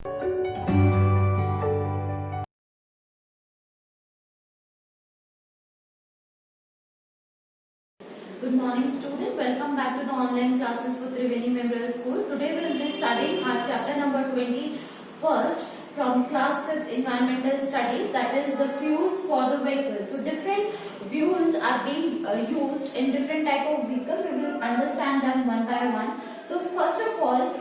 Good morning student, welcome back to the online classes for Triveni Memorial School. Today we will be studying our chapter number 21st from class 5th environmental studies, that is the fuels for the vehicle. So different fuels are being used in different type of vehicle. We will understand them one by one. So first of all,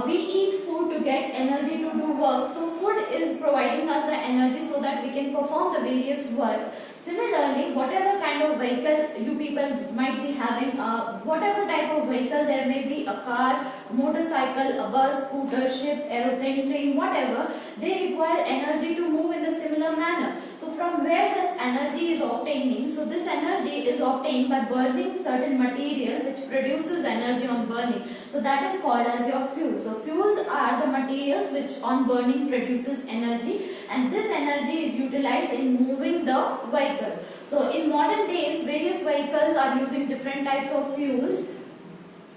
we eat food to get energy to do work. So food is providing us the energy so that we can perform the various work. Similarly, whatever kind of vehicle you people might be having, whatever type of vehicle there may be, a car, motorcycle, a bus, scooter, ship, aeroplane, train, whatever, they require energy to move in the similar manner. So from where this energy is obtaining? So this energy is obtained by burning certain material which produces energy on burning. So that is called as your fuel. So fuels are the materials which on burning produces energy, and this energy is utilized in moving the vehicle. So in modern days, various vehicles are using different types of fuels.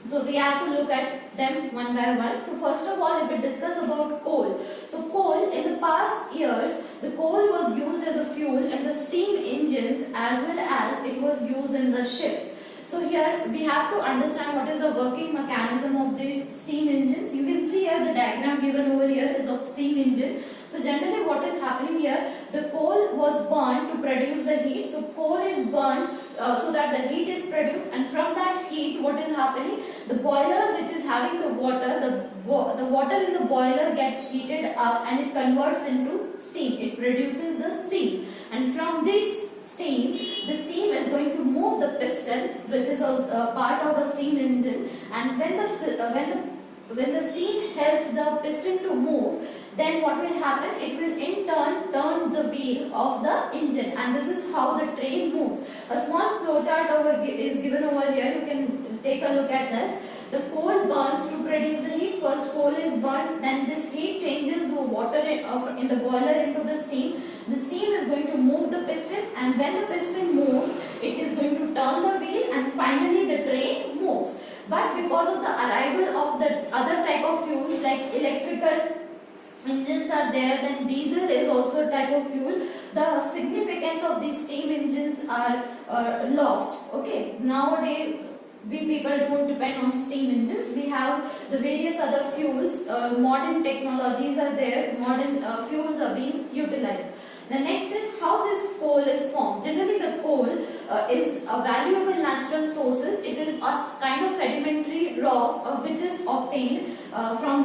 So we have to look at them one by one. So first of all, if we discuss about coal. So coal, in the past years, the coal was used as a fuel in the steam engines as well as it was used in the ships. So here we have to understand what is the working mechanism of these steam engines. You can see here the diagram given over here is of steam engine. So generally what is happening here, the coal was burned to produce the heat. So coal is burned so that the heat is produced, and from that heat what is happening, the boiler which is having the water, the water in the boiler gets heated up and it converts into steam. It produces the steam, and from this steam, the steam is going to move the piston, which is a part of a steam engine, and when the steam helps the piston to move, then what will happen? It will in turn the wheel of the engine, and this is how the train moves. A small flow chart is given over here. You can take a look at this. The coal burns to produce the heat. First coal is burned, then this heat changes the water in the boiler into the steam. The steam is going to move the piston, and when the piston moves, it is going to turn the wheel, and finally the train moves. But because of the arrival of the other type of fuels like electrical engines are there, then diesel is also a type of fuel, the significance of these steam engines are lost. Okay, nowadays we people don't depend on steam engines. We have the various other fuels. Modern technologies are there. Modern fuels are being utilized. The next is how this coal is formed. Generally, the coal is a valuable natural sources. It is a kind of sedimentary rock which is obtained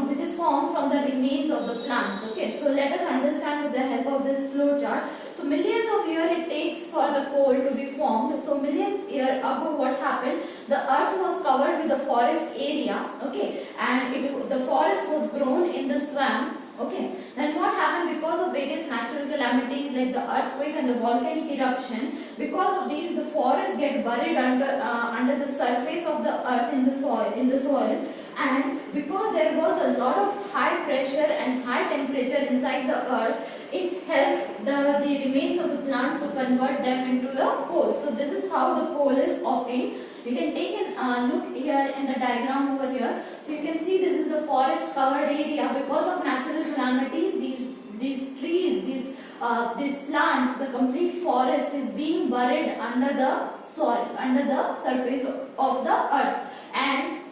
which is formed from the remains of the plants. Okay, so let us understand with the help of this flow chart. So millions of years it takes for the coal to be formed. So millions years ago, what happened? The earth was covered with the forest area. Okay, and the forest was grown in the swamp. Okay, then what happened? Because of various natural calamities like the earthquake and the volcanic eruption, because of these the forests get buried under the surface of the earth in the soil, and because there was a lot of high pressure and high temperature inside the earth, it helped the remains of the plant to convert them into the coal. So this is how the coal is obtained. You can take a look here in the diagram over here. So you can see this is the forest covered area. Because of natural calamities, these trees, these plants, the complete forest is being buried under the soil, under the surface of the earth. And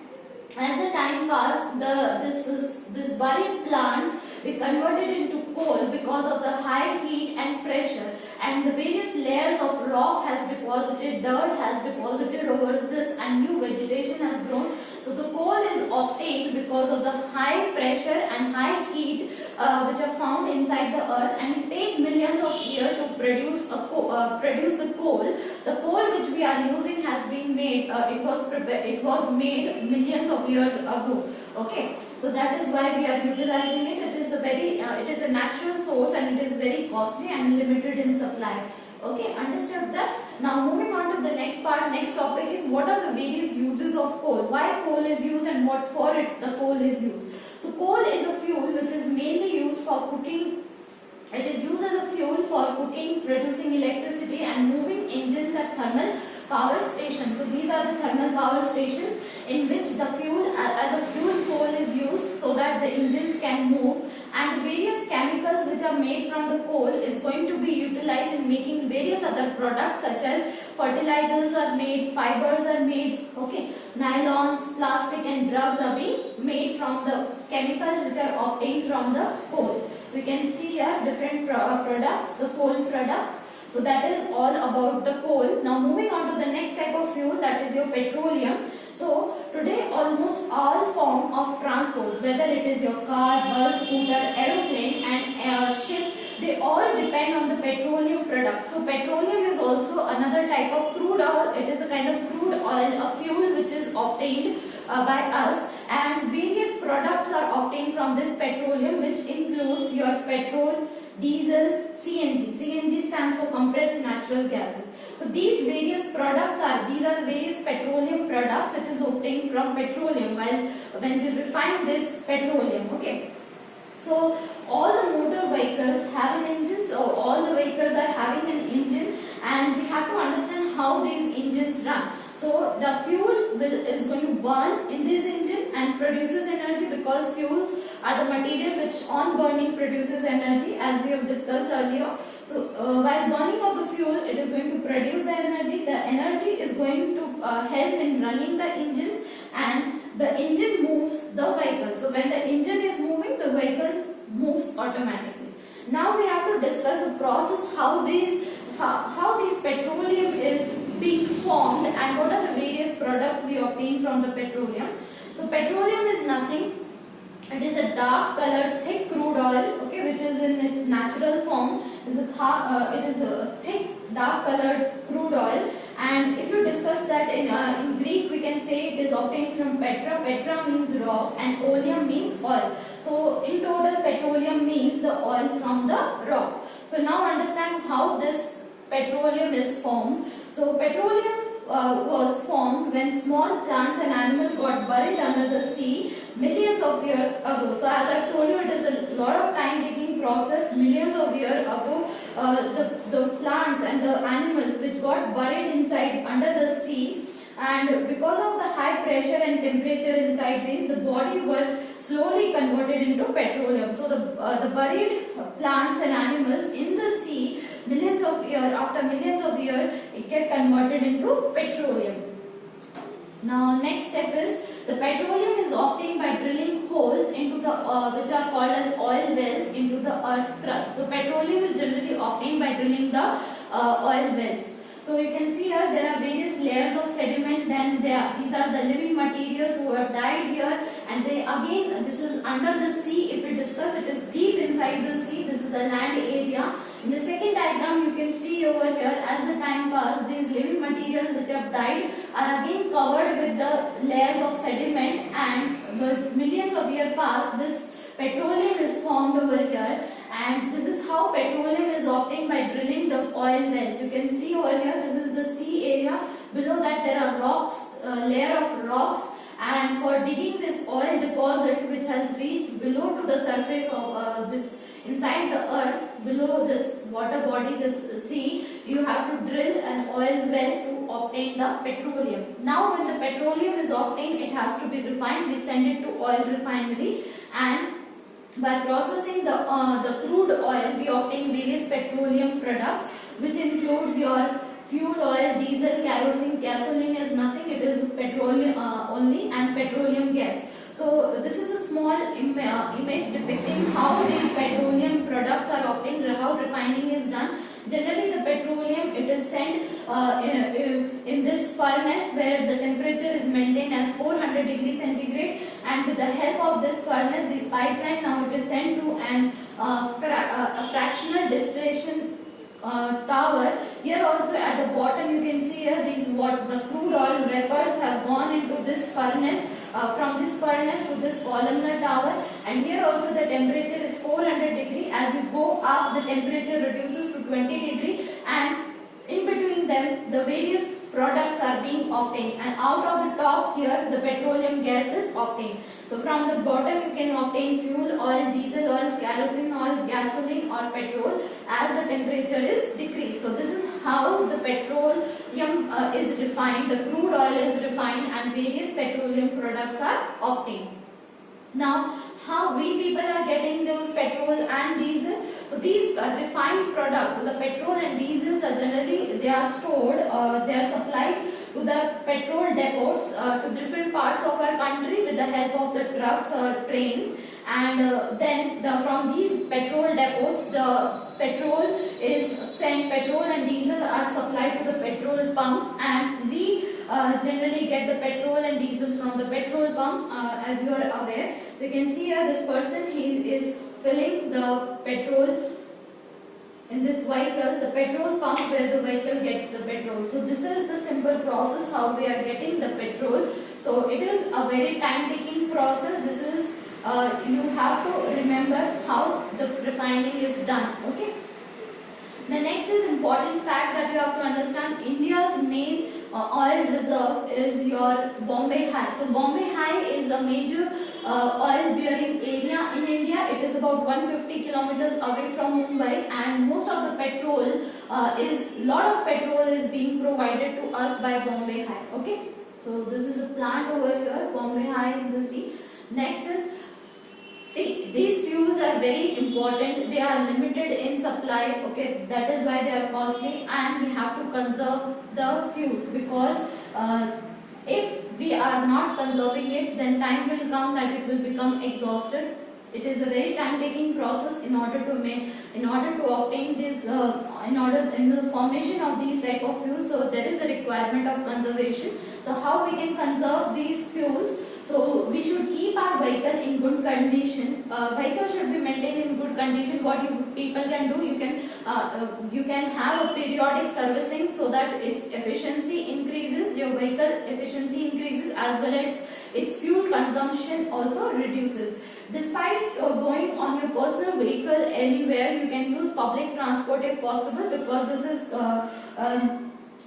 as the time passed, this buried plants be converted into coal because of the high heat and pressure, and the various layers of rock has deposited, dirt has deposited over this, and new vegetation has grown. So the coal is obtained because of the high pressure and high heat which are found inside the earth, and it takes millions of years to produce the coal. The coal which we are using has been made. It was made millions of years ago. Okay, so that is why we are utilizing it. It is a natural source, and it is very costly and limited in supply. Okay, understood that? Now moving on to the next part, next topic is what are the various uses of coal? Why coal is used and what for it the coal is used. So coal is a fuel which is mainly used for cooking. It is used as a fuel for cooking, producing electricity and moving engines at thermal power stations. So these are the thermal power stations in which the fuel as a fuel coal is used so that the engines can move, and various chemicals which are made from the coal is going to be utilized in making various other products such as fertilizers are made, fibers are made, okay, nylons, plastic and drugs are being made from the chemicals which are obtained from the coal. So you can see here different products, the coal products. So that is all about the coal. Now moving on to the next type of fuel, that is your petroleum. So today almost all form of transport, whether it is your car, bus, scooter, aeroplane and ship, they all depend on the petroleum product. So petroleum is also another type of crude oil. It is a kind of crude oil, a fuel which is obtained by us, and various products are obtained from this petroleum, which includes your petrol, diesels, CNG. CNG stands for compressed natural gases. So these various products these are various petroleum products. It is obtained from petroleum when we refine this petroleum, okay. So all the motor vehicles have an engine, so all the vehicles are having an engine, and we have to understand how these engines run. So the fuel is going to burn in this engine and produces energy, because fuels are the material which on burning produces energy, as we have discussed earlier. So while burning of the fuel, it is going to produce the energy. The energy is going to help in running the engines, and the engine moves the vehicle. So when the engine is moving, the vehicle moves automatically. Now we have to discuss the process, how these petroleum is being formed and what are the various products we obtain from the petroleum. So petroleum is nothing. It is a dark colored thick crude oil, okay, which is in its natural form. It is a thick dark colored crude oil, and if you discuss that in Greek, we can say it is obtained from petra. Petra means rock and oleum means oil. So in total, petroleum means the oil from the rock. So now understand how this petroleum is formed. So petroleum was formed when small plants and animals got buried under the sea millions of years ago. So as I told you, it is a lot of time taking process. Millions of years ago, the plants and the animals which got buried inside under the sea, and because of the high pressure and temperature inside these, the body were slowly converted into petroleum. So the buried plants and animals in the sea, after millions of years, it get converted into petroleum. Now next step is, the petroleum is obtained by drilling holes into the which are called as oil wells into the earth crust. So petroleum is generally obtained by drilling the oil wells. So you can see here there are various layers of sediment. Then these are the living materials who have died here, and this is under the sea. If we discuss, it is deep inside the sea. This is the land area. In the second diagram, you can see over here, as the time passed, these living materials which have died are again covered with the layers of sediment, and the millions of years passed, this petroleum is formed over here, and this is how petroleum is obtained by drilling the oil wells. You can see over here, this is the sea area. Below that there are rocks, layer of rocks, and for digging this oil deposit which has reached below to the surface of this inside the earth, below this water body, this sea, you have to drill an oil well to obtain the petroleum. Now when the petroleum is obtained, it has to be refined. We send it to oil refinery, and by processing the crude oil, we obtain various petroleum products, which includes your fuel oil, diesel, kerosene. Gasoline is nothing, it is petroleum only, and petroleum gas. So this is a small image depicting how these petroleum products are obtained, how refining is done. Generally the petroleum, it is sent in this furnace where the temperature is maintained as 400 degrees centigrade, and with the help of this furnace, this pipeline, now it is sent to a fractional distillation tower. Here also at the bottom you can see here the crude oil vapors have gone into this furnace, from this furnace to this columnar tower, and here also the temperature is 400 degree. As you go up, the temperature reduces to 20 degree, and in between them the various products are being obtained, and out of the top here the petroleum gas is obtained. So from the bottom you can obtain fuel oil, diesel oil, kerosene oil, gasoline or petrol as the temperature is decreased. So this is how the petroleum is refined, the crude oil is refined, and various petroleum products are obtained. Now, how we people are getting those petrol and diesel? So these refined products, so the petrol and diesels are generally, they are stored, they are supplied to the petrol depots to different parts of our country with the help of the trucks or trains, and then from these petrol depots the petrol is sent, petrol and diesel are supplied to the petrol pump, and we generally get the petrol and diesel from the petrol pump, as you are aware. So you can see here this person, he is filling the petrol in this vehicle, the petrol pump where the vehicle gets the petrol. So this is the simple process how we are getting the petrol. So it is a very time taking process. This is you have to remember how the refining is done. Okay. The next is important fact that you have to understand. India's main oil reserve is your Bombay High. So Bombay High is a major oil bearing area in India. It is about 150 kilometers away from Mumbai, and most of the petrol lot of petrol is being provided to us by Bombay High. Okay. So this is a plant over here, Bombay High in the sea. Next is, see, these fuels are very important. They are limited in supply. Okay, that is why they are costly, and we have to conserve the fuels, because if we are not conserving it, then time will come that it will become exhausted. It is a very time-taking process in order to obtain this, in the formation of these type of fuels. So there is a requirement of conservation. So how we can conserve these fuels? So we should keep our vehicle in good condition. Vehicle should be maintained in good condition. What you people can do, you can have a periodic servicing so that its efficiency increases, your vehicle efficiency increases, as well as its fuel consumption also reduces. Despite going on your personal vehicle anywhere, you can use public transport if possible, because this is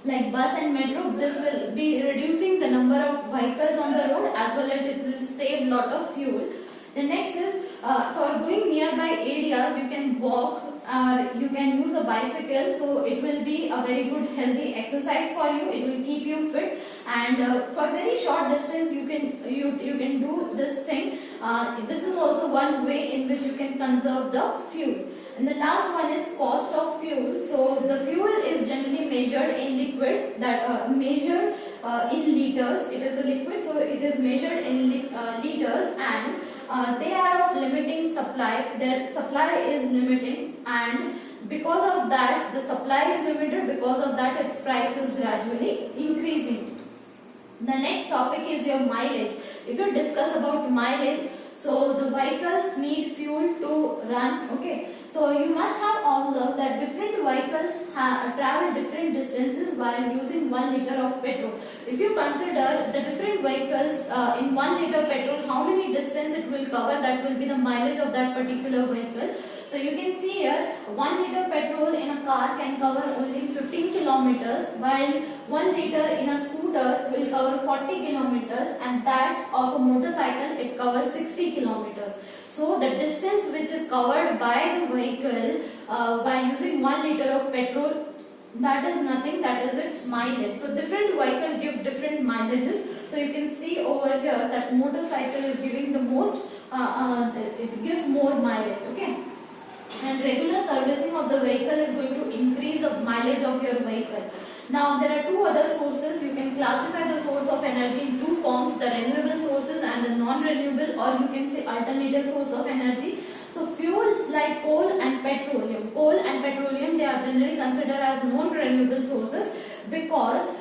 like bus and metro. This will be reducing the number of vehicles on the road, as well as it will save lot of fuel. The next is for going nearby areas, you can walk or you can use a bicycle. So it will be a very good healthy exercise for you. It will keep you fit, and for very short distance you can do this thing. This is also one way in which you can conserve the fuel. And the last one is cost of fuel. So the fuel is generally measured in liquid, that measured in liters. It is a liquid, so it is measured in liters, and they are of limiting supply. Their supply is limiting, and because of that the supply is limited, because of that its price is gradually increasing. The next topic is your mileage. If you discuss about mileage, so the vehicles need fuel to run. Okay, so you must have observed that different vehicles travel different distances while using 1 liter of petrol. If you consider the different vehicles in 1 liter petrol, how many distance it will cover, that will be the mileage of that particular vehicle. So you can see here 1 liter petrol in a car can cover only 15 kilometers, while 1 liter in a scooter will cover 40 kilometers, and that of a motorcycle it covers 60 kilometers. So the distance which is covered by the vehicle by using 1 liter of petrol, that is nothing, that is its mileage. So different vehicles give different mileages. So you can see over here that motorcycle is giving the most, it gives more mileage. Okay. And regular servicing of the vehicle is going to increase the mileage of your vehicle. Now there are two other sources. You can classify the source of energy in two forms: the renewable sources and the non-renewable, or you can say alternative source of energy. So fuels like coal and petroleum, they are generally considered as non-renewable sources, because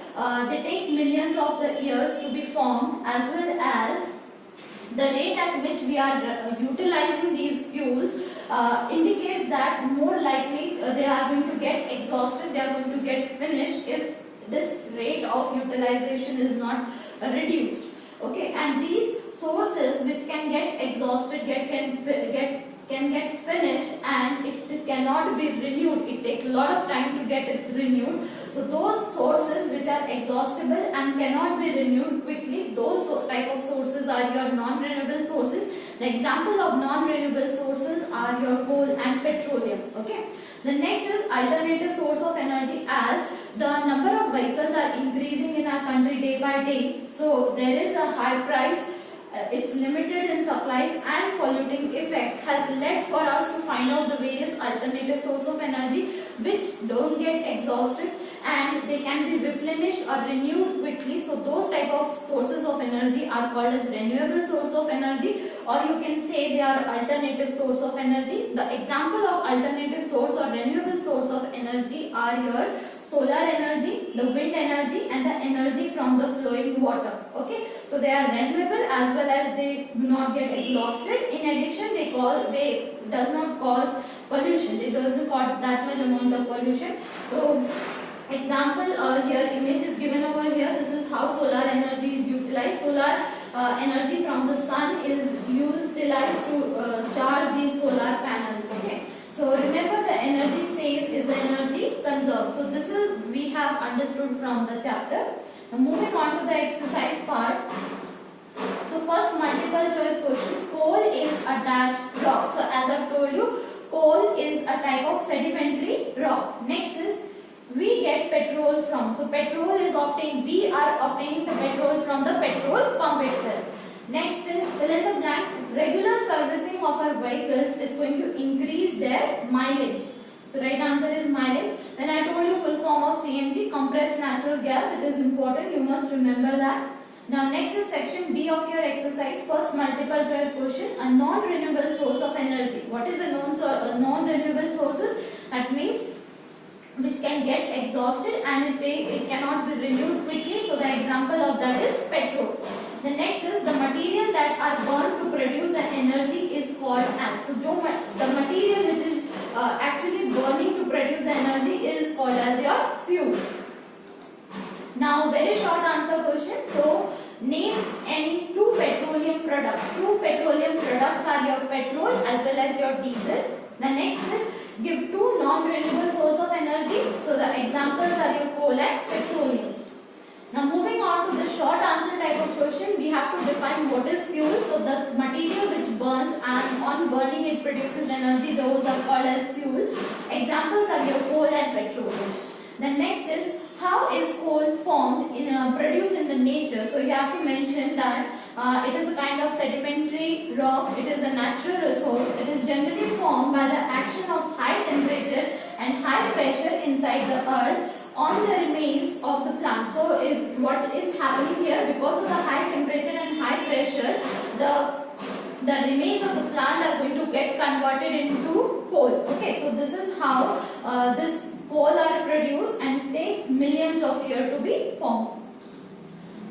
they take millions of the years to be formed, as well as the rate at which we are utilizing these fuels indicates that more likely they are going to get exhausted, they are going to get finished if this rate of utilization is not reduced. Okay, and these sources which can get exhausted can get finished, and it cannot be renewed. It takes a lot of time to get it renewed. So those sources which are exhaustible and cannot be renewed quickly, those type of sources are your non-renewable sources. The example of non-renewable sources are your coal and petroleum. Okay. The next is alternative source of energy. As the number of vehicles are increasing in our country day by day, so there is a high price. It's limited in supplies and polluting effect has led for us to find out the various alternative source of energy which don't get exhausted and they can be replenished or renewed quickly. So those type of sources of energy are called as renewable source of energy, or you can say they are alternative source of energy. The example of alternative source or renewable source of energy are your solar energy, the wind energy, and the energy from the flowing water. Okay, so they are renewable as well as they do not get exhausted. In addition, they does not cause pollution. It doesn't cause that much amount of pollution. So example here, image is given over here. This is how solar energy is utilized. Solar energy from the sun is utilized to charge these solar panels. Okay. So remember, the energy saved is the energy conserved. So this is we have understood from the chapter. Now moving on to the exercise part. So first multiple choice question. Coal is a dash rock. So as I told you, coal is a type of sedimentary rock. Next is we get petrol from. So petrol is obtained. We are obtaining the petrol from the petrol pump itself. Next is fill in the blanks. Regular servicing of our vehicles is going to increase their mileage. So right answer is mileage. Then I told you full form of CNG, compressed natural gas. It is important. You must remember that. Now next is section B of your exercise. First multiple choice question. A non-renewable source of energy. What is a non-renewable sources? That means which can get exhausted and it cannot be renewed quickly. So the example of that is petrol. The next is the material that are burned to produce the energy is called as. So the material which is actually burning to produce the energy is called as your fuel. Now very short answer question. So name any two petroleum products. Two petroleum products are your petrol as well as your diesel. The next is give two non-renewable source of energy. So the examples are your coal and petroleum. Now moving on to the short answer type of question, we have to define what is fuel. So the material which burns and on burning it produces energy, those are called as fuel. Examples are your coal and petroleum. The next is how is coal formed produced in the nature. So you have to mention that it is a kind of sedimentary rock. It is a natural resource. It is generally formed by the action of high temperature and high pressure inside the earth on the remains of the plant. So what is happening here, because of the high temperature and high pressure, the remains of the plant are going to get converted into coal. Okay, so this is how this coal are produced and take millions of years to be formed.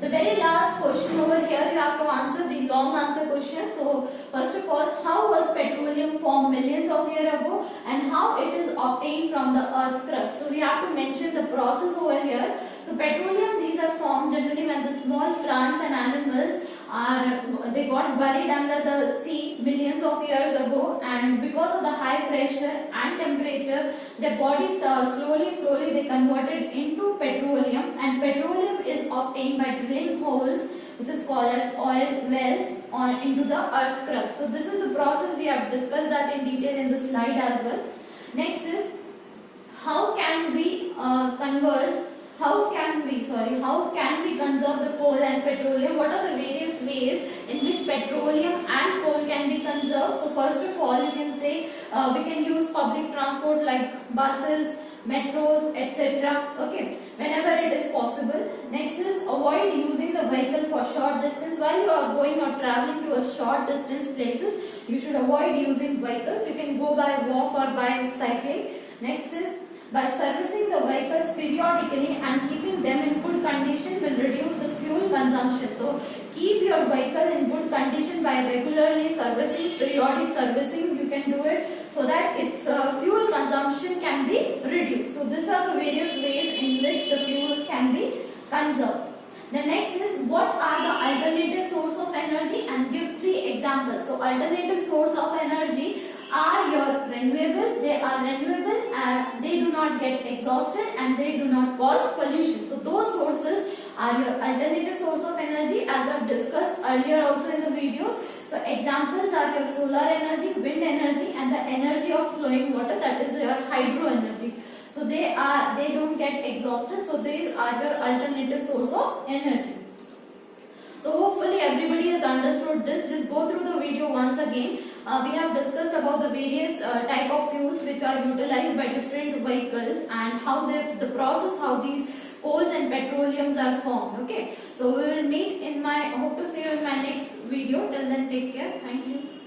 The very last question over here, you have to answer the long answer question. So first of all, how was petroleum formed millions of years ago and how it is obtained from the earth crust. So we have to mention the process over here. So petroleum, these are formed generally when the small plants and animals they got buried under the sea millions of years ago, and because of the high pressure and temperature, their bodies slowly they converted into petroleum, and petroleum is obtained by drilling holes which is called as oil wells into the earth crust. So this is the process. We have discussed that in detail in the slide as well. Next is how can we how can we conserve the coal and petroleum? What are the various ways in which petroleum and coal can be conserved? So first of all, you can say we can use public transport like buses, metros, etc. Okay, whenever it is possible. Next is avoid using the vehicle for short distance. While you are going or traveling to a short distance places, you should avoid using vehicles. You can go by walk or by cycling. Next is by servicing the vehicles periodically and keeping them in good condition will reduce the fuel consumption. So keep your vehicle in good condition by regularly servicing, periodic servicing. You can do it so that its fuel consumption can be reduced. So these are the various ways in which the fuels can be conserved. The next is what are the alternative source of energy, and give 3 examples. So alternative source of energy are your renewable. They are renewable, they do not get exhausted and they do not cause pollution. So those sources are your alternative source of energy, as I've discussed earlier also in the videos. So examples are your solar energy, wind energy, and the energy of flowing water, that is your hydro energy. So they don't get exhausted, so these are your alternative source of energy. So hopefully everybody has understood this. Just go through the video once again. We have discussed about the various type of fuels which are utilized by different vehicles and how the process, how these coals and petroleums are formed. Okay. So we will meet in my, hope to see you in my next video. Till then, take care. Thank you.